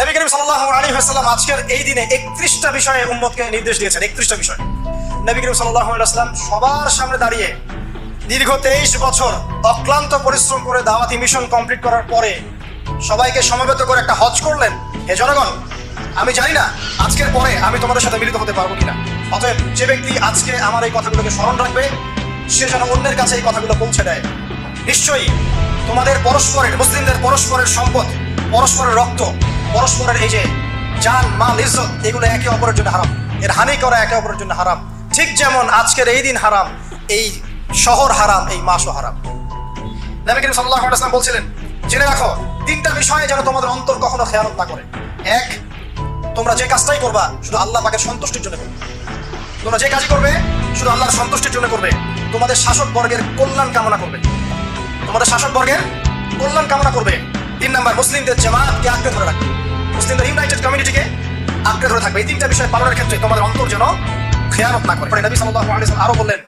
নবী করিম সাল্লাল্লাহু আলাইহি ওয়াসাল্লাম আজকের এই দিনে 31টা বিষয়ে উম্মতকে নির্দেশ দিয়েছেন। 31টা বিষয় নবী করিম সাল্লাল্লাহু আলাইহি ওয়াসাল্লাম সবার সামনে দাঁড়িয়ে দীর্ঘ 23 বছর অক্লান্ত পরিশ্রম করে দাওয়াতি মিশন কমপ্লিট করার পরে সবাইকে সমবেত করে একটা হজ করলেন। হে জনগণ, আমি জানি না আজকের পরে আমি তোমাদের সাথে মিলিত হতে পারবো কিনা, অতএব যে ব্যক্তি আজকে আমার এই কথাগুলোকে স্মরণ রাখবে সে যেন অন্যের কাছে এই কথাগুলো পৌঁছে দেয়। নিশ্চয়ই তোমাদের পরস্পরের, মুসলিমদের পরস্পরের সম্পদ, পরস্পরের রক্ত, পরস্পরের এই যে জান, মাল, ইজ্জত, এগুলো একে অপরের জন্য হারাম। এর হানি করা একে অপরের জন্য হারাম। ঠিক যেমন আজকের এই দিন হারাম, এই শহর হারাম, এই মাসও হারাম। নবী করিম সাল্লাল্লাহু আলাইহি ওয়াসাল্লাম বলছিলেন, জেনে রাখো 3টা বিষয়ে যেন তোমাদের অন্তর কখনো খেয়ানত না করে। এক, তোমরা যে কাজটাই করবা শুধু আল্লাহ পাকের সন্তুষ্টির জন্য করবে। তোমরা যে কাজই করবে শুধু আল্লাহর সন্তুষ্টির জন্য করবে। তোমাদের শাসক বর্গের কল্যাণ কামনা করবে। তোমাদের শাসক বর্গের কল্যাণ কামনা করবে। 3 নাম্বার, মুসলিমদের জামাতকে আঁকড়ে ধরে রাখবে। মুসলিমদের ইউনাইটেড কমিউনিটিকে আঁকড়ে ধরে থাকবে। এই 3টা বিষয় পালনের ক্ষেত্রে তোমাদের অন্তর যেন খেয়ানত না করে। নবী সাল্লাল্লাহু আলাইহি ওয়াসাল্লাম আরো বললেন,